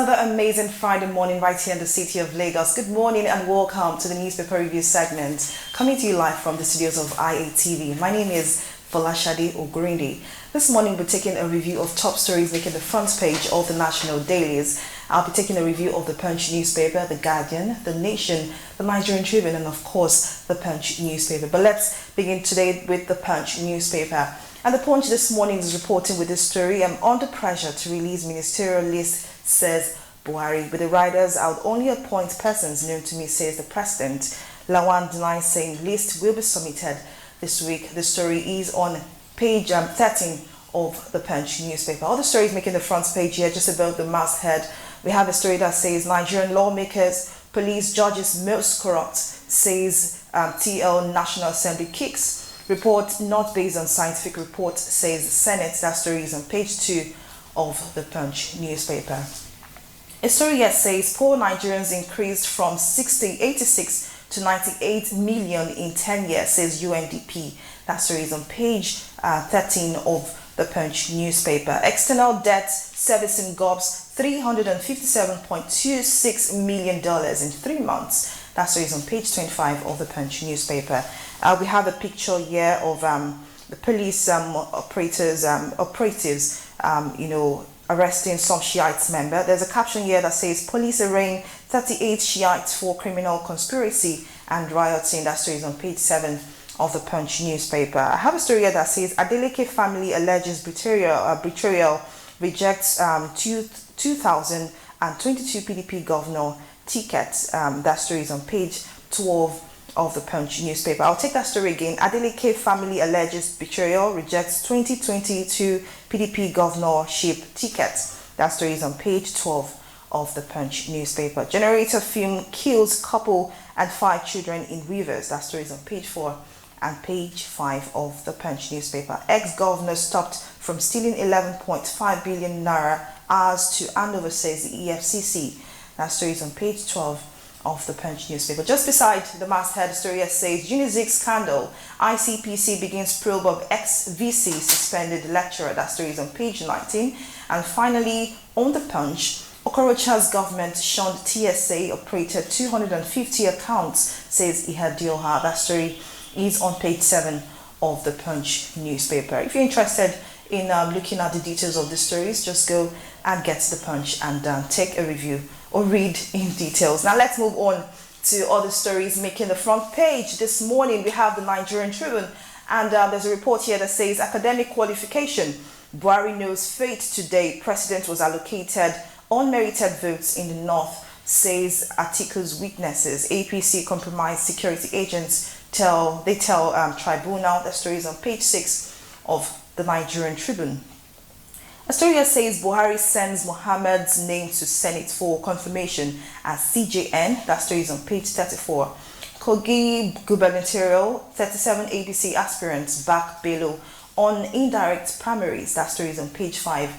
another amazing Friday morning right here in the city of Lagos. Good morning and welcome to the newspaper review segment, coming to you live from the studios of IATV. My name is Folashade Ogurindi. This morning we'll be taking a review of top stories making the front page of the national dailies. I'll be taking a review of the Punch newspaper, The Guardian, The Nation, The Nigerian Tribune, and of course the Punch newspaper. But let's begin today with the Punch newspaper. And the Punch this morning is reporting with this story. I'm under pressure to release ministerial list, says Buhari. With the riders, I would only appoint persons known to me, says the president. Lawan denies saying list will be submitted this week. The story is on page 13 of the Punch newspaper. All the stories making the front page here, just about the masthead. We have a story that says Nigerian lawmakers, police, judges most corrupt, says TL National Assembly kicks. Report not based on scientific report, says the Senate. That story is on page 2 of the Punch newspaper. A story here says poor Nigerians increased from 86 to 98 million in 10 years, says UNDP. That story is on page 13 of the Punch newspaper. External debt servicing gobs $357.26 million in 3 months. That story is on page 25 of the Punch newspaper. We have a picture here of the police operatives, arresting some Shiites member. There's a caption here that says police arraign 38 Shiites for criminal conspiracy and rioting. That story is on page 7 of the Punch newspaper. I have a story here that says Adeleke family alleges betrayal, rejects 2022 PDP governor tickets. That story is on page 12 of the Punch newspaper. I'll take that story again. Adeleke family alleges betrayal, rejects 2022 PDP governorship ticket. That story is on page 12 of the Punch newspaper. Generator film kills couple and 5 children in Rivers. That story is on page 4 and page 5 of the Punch newspaper. Ex-governor stopped from stealing 11.5 billion naira hours to handover, says the EFCC. That story is on page 12 of the Punch newspaper. Just beside the masthead story says Unizik scandal, ICPC begins probe of ex-VC suspended lecturer. That story is on page 19. And finally, on the Punch, Okorocha's government shunned TSA, operated 250 accounts, says Ihadioha. That story is on page 7 of the Punch newspaper. If you're interested in looking at the details of the stories, just go and get the Punch and take a review or read in details. Now let's move on to other stories making the front page. This morning we have the Nigerian Tribune, and there's a report here that says academic qualification. Buhari knows fate today. President was allocated unmerited votes in the north, says Atiku's witnesses. APC compromised security agents tell tribunal. The story is on page 6 of the Nigerian Tribune. A story here says Buhari sends Mohammed's name to Senate for confirmation as CJN. That story is on page 34. Kogi gubernatorial, 37 ABC aspirants back Bello on indirect primaries. That story is on page 5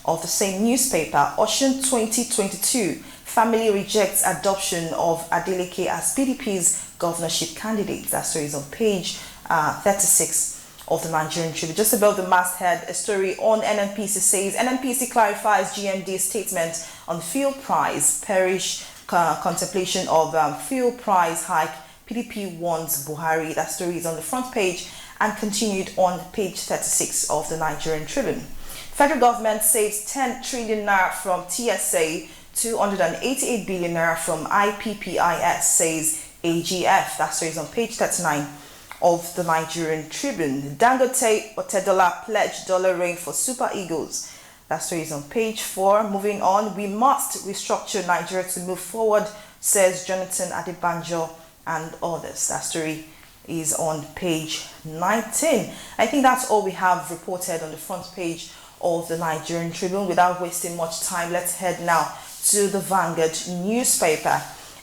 of the same newspaper. Ocean 2022, family rejects adoption of Adeleke as PDP's governorship candidate. That story is on page 36 of the Nigerian Tribune. Just above the masthead, a story on NNPC says NNPC clarifies GMD statement on fuel price, perish contemplation of fuel price hike, PDP warns Buhari. That story is on the front page and continued on page 36 of the Nigerian Tribune. Federal government saves 10 trillion naira from TSA, 288 billion naira from IPPIS, says AGF. That story is on page 39 of the Nigerian Tribune. Dangote Otedola pledged dollar rain for Super Eagles. That story is on page 4. Moving on, we must restructure Nigeria to move forward, says Jonathan Adebanjo and others. That story is on page 19. I think that's all we have reported on the front page of the Nigerian Tribune. Without wasting much time, let's head now to the Vanguard newspaper.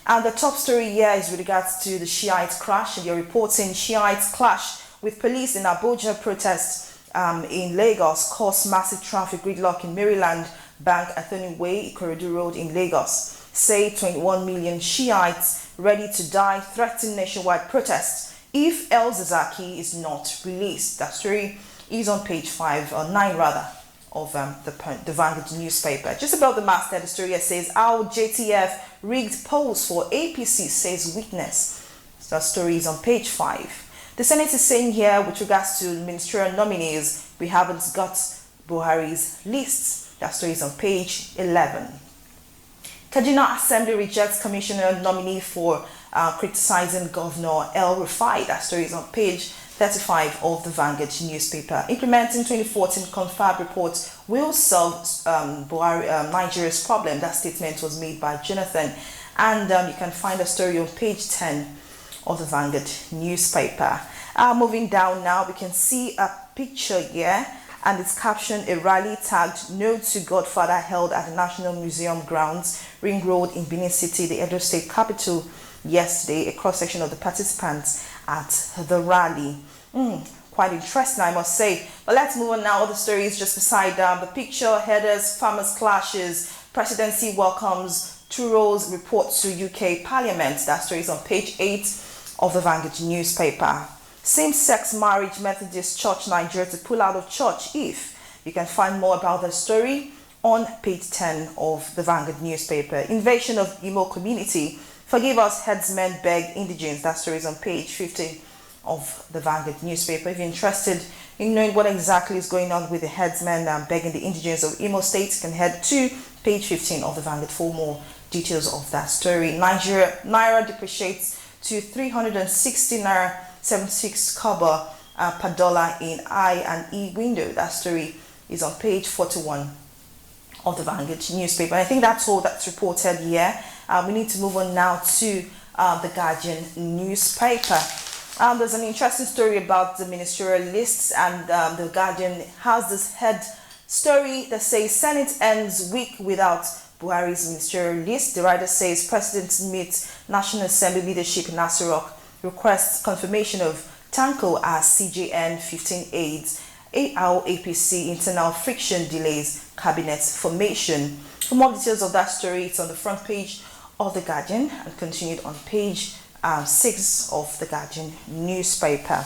And the top story here is with regards to the Shiite crash. They're reporting Shiite clash with police in Abuja protest in Lagos caused massive traffic gridlock in Maryland, Bank Anthony Way, Ikorodu Road in Lagos. Say 21 million Shiites ready to die, threaten nationwide protests if El Zazaki is not released. That story is on page 5 or 9 rather of the Vanguard newspaper. Just about the masthead, the story says, how JTF rigged polls for APC, says witness. So that story is on page 5. The Senate is saying here, with regards to ministerial nominees, we haven't got Buhari's lists. That story is on page 11. Kaduna Assembly rejects commissioner nominee for criticizing Governor El-Rufai. That story is on page 35 of the Vanguard newspaper. Implementing 2014 confab report will solve Nigeria's problem. That statement was made by Jonathan. And you can find the story on page 10 of the Vanguard newspaper. Moving down now, we can see a picture here, and it's captioned, a rally tagged "No to Godfather" held at the National Museum grounds, Ring Road in Benin City, the Edo State capital, yesterday. A cross-section of the participants at the rally. Quite interesting, I must say. But let's move on now. Other stories just beside the picture. Headers, farmers clashes, presidency welcomes Turo's report to UK Parliament. That story is on page 8 of the Vanguard newspaper. Same-sex marriage, Methodist Church Nigeria to pull out of church if. You can find more about the story on page 10 of the Vanguard newspaper. Invasion of Imo community. Forgive us, headsmen beg indigents. That story is on page 50 of the Vanguard newspaper. If you're interested in knowing what exactly is going on with the headsmen begging the indigents of Imo State, you can head to page 15 of the Vanguard for more details of that story. Naira depreciates to 360 Naira 76 kobo per dollar in I and E window. That story is on page 41 of the Vanguard newspaper. I think that's all that's reported here. We need to move on now to the Guardian newspaper. There's an interesting story about the ministerial lists, and the Guardian has this head story that says Senate ends week without Buhari's ministerial list. The writer says President meets National Assembly leadership in Nasirok, requests confirmation of Tanko as CJN 15 aides. How APC internal friction delays cabinet formation. For more details of that story, it's on the front page of the Guardian and continued on page 6 of the Guardian newspaper.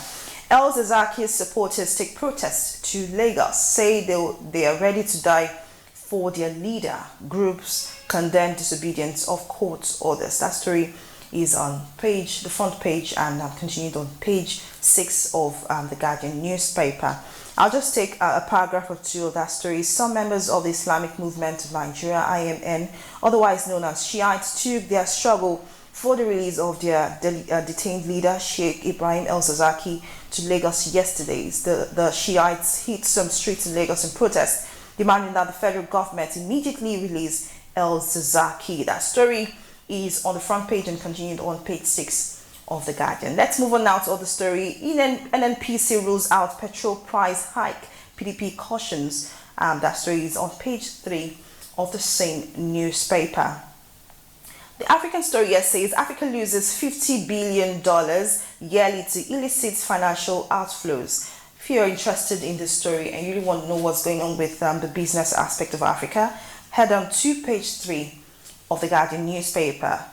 El-Zakzaki's supporters take protests to Lagos, say they are ready to die for their leader. Groups condemn disobedience of court orders. That story is on the front page, and continued on page 6 of the Guardian newspaper. I'll just take a paragraph or two of that story. Some members of the Islamic Movement of Nigeria, IMN, otherwise known as Shiites, took their struggle for the release of their detained leader, Sheikh Ibrahim El-Zakzaki, to Lagos yesterday. The Shiites hit some streets in Lagos in protest, demanding that the federal government immediately release El-Zakzaki. That story is on the front page and continued on page 6 of the Guardian. Let's move on now to other story. NNPC rules out petrol price hike. PDP cautions. That story is on page 3 of the same newspaper. The African story here says Africa loses $50 billion yearly to illicit financial outflows. If you're interested in this story and you really want to know what's going on with the business aspect of Africa, head on to page 3 of the Guardian newspaper.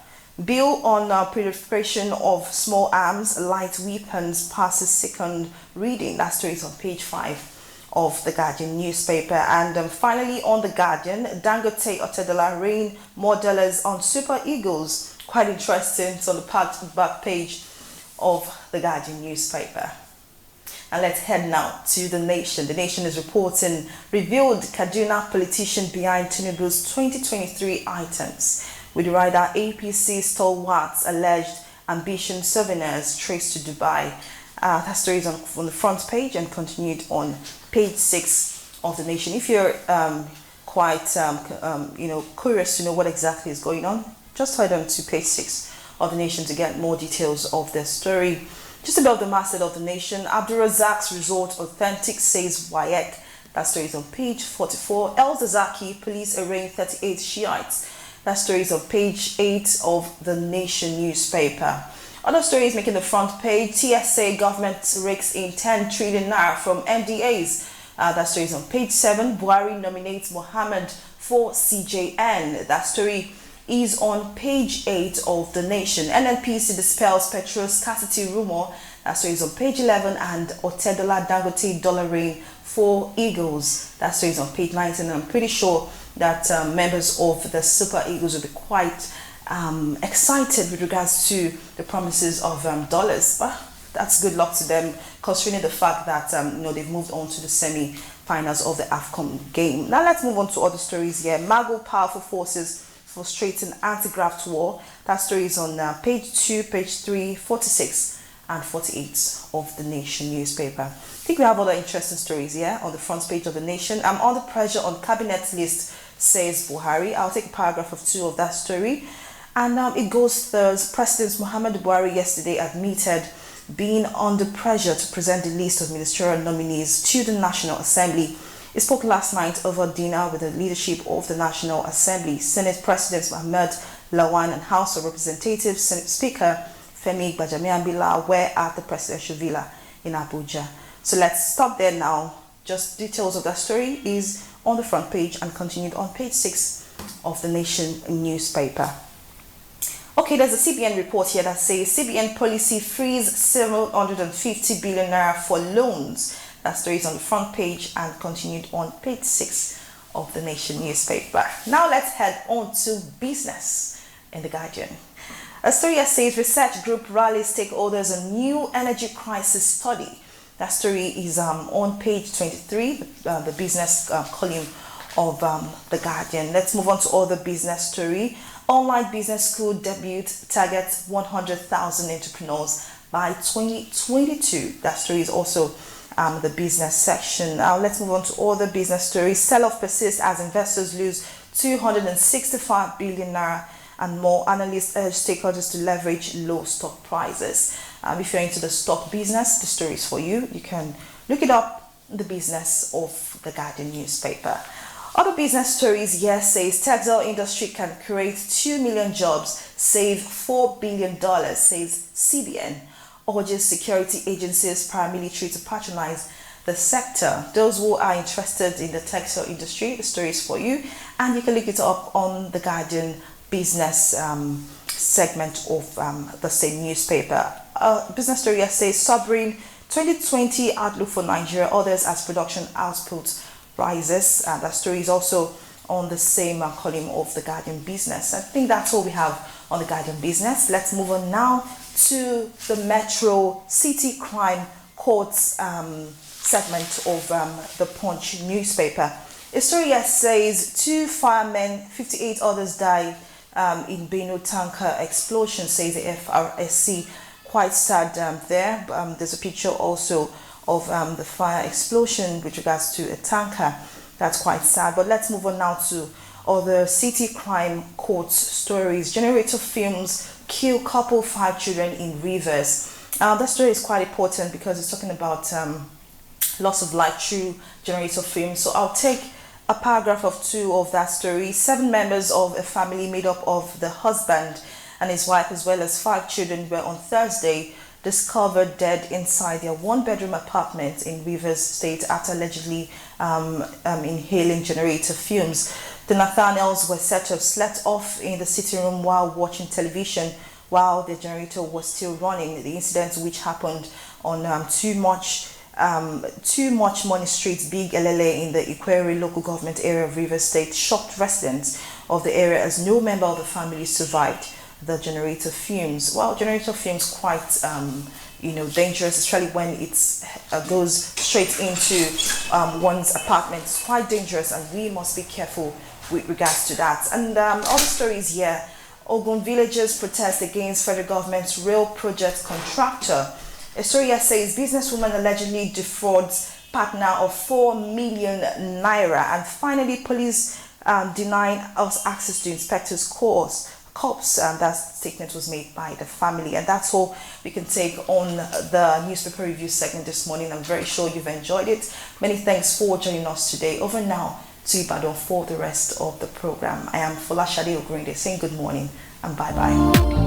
Bill on proliferation of small arms, light weapons passes second reading. That story is on page 5 of the Guardian newspaper. And finally on the Guardian, Dangote Otedola rain more dollars on Super Eagles. Quite interesting. It's on the back page of the Guardian newspaper. And let's head now to The Nation. The Nation is reporting revealed Kaduna politician behind Tinubu's 2023 items. With the rider APC stalwarts alleged ambition souvenirs traced to Dubai. That story is on the front page and continued on page 6 of The Nation. If you're quite curious to know what exactly is going on, just head on to page 6 of The Nation to get more details of the story. Just about the masthead of The Nation, Abdulrazak's resort authentic, says WAEC. That story is on page 44. El-Zakzaki, police arraign 38 Shiites. That story is on page 8 of The Nation newspaper. Other stories making the front page. TSA government rakes in 10 trillion naira from MDAs. That story is on page 7. Buhari nominates Mohammed for CJN. That story is on page 8 of The Nation. NNPC dispels petrol scarcity rumor. That story is on page 11. And Otedola Dangote dollar rain 4 Eagles. That story is on page 19. I'm pretty sure that members of the Super Eagles will be quite excited with regards to the promises of dollars. But that's good luck to them, considering the fact that they've moved on to the semi-finals of the AFCON game. Now let's move on to other stories here. Mago powerful forces frustrating anti-graft war. That story is on page 2, page 3, 46 and 48 of the Nation newspaper. I think we have other interesting stories here on the front page of the Nation. I'm under pressure on cabinet list, says Buhari. I'll take a paragraph of 2 of that story. And it goes thus. President Muhammad Buhari yesterday admitted being under pressure to present the list of ministerial nominees to the National Assembly. He spoke last night over dinner with the leadership of the National Assembly. Senate President Mohammed Lawan and House of Representatives Senate Speaker Femi Gbajabiamila were at the presidential villa in Abuja. So let's stop there now. Just details of that story is on the front page and continued on page 6 of the Nation newspaper. Okay, there's a CBN report here that says CBN policy frees 750 billion naira for loans. That story is on the front page and continued on page 6 of the Nation newspaper. Now let's head on to business in The Guardian. A story that says research group rallies stakeholders on new energy crisis study. That story is on page 23, the business column of The Guardian. Let's move on to other business story. Online business school debut targets 100,000 entrepreneurs by 2022. That story is also the business section. Now let's move on to other business stories. Sell-off persists as investors lose 265 billion naira and more. Analysts urge stakeholders to leverage low stock prices. If you're into the stock business, the story is for you. You can look it up in the business of The Guardian newspaper. Other business stories here says textile industry can create 2 million jobs, save $4 billion, says CBN. Urges security agencies, paramilitary to patronize the sector. Those who are interested in the textile industry, the story is for you, and you can look it up on the Guardian business segment of the same newspaper. Business story here says sovereign 2020 outlook for Nigeria, others as production output rises. That story is also on the same column of the Guardian business. I think that's all we have on the Guardian business. Let's move on now to the Metro City Crime Courts segment of the Punch newspaper. A story here says 2 firemen, 58 others died in Benue tanker explosion, says the FRSC. Quite sad there. There's a picture also of the fire explosion with regards to a tanker. That's quite sad. But let's move on now to other city crime court stories. Generator films kill couple 5 children in Rivers. That story is quite important because it's talking about loss of life through generator films. So I'll take a paragraph of 2 of that story. 7 members of a family made up of the husband and his wife as well as 5 children were on Thursday discovered dead inside their 1-bedroom apartment in Rivers State after allegedly inhaling generator fumes. The Nathaniels were said to have slept off in the sitting room while watching television while the generator was still running. The incident, which happened on Too Much Money Street, Big LLA in the Ikwere local government area of Rivers State, shocked residents of the area as no member of the family survived the generator fumes. Well, generator fumes quite dangerous, especially when it goes straight into one's apartment. It's quite dangerous, and we must be careful with regards to that. And other stories here. Ogun villagers protest against federal government's rail project contractor. A story here says businesswoman allegedly defrauds partner of 4 million naira, and finally police denying us access to inspectors' corps. That statement was made by the family, and that's all we can take on the newspaper review segment this morning. I'm very sure you've enjoyed it. Many thanks for joining us today. Over now to Ibadan for the rest of the program. I am Folashade Ogrinde saying good morning and bye-bye.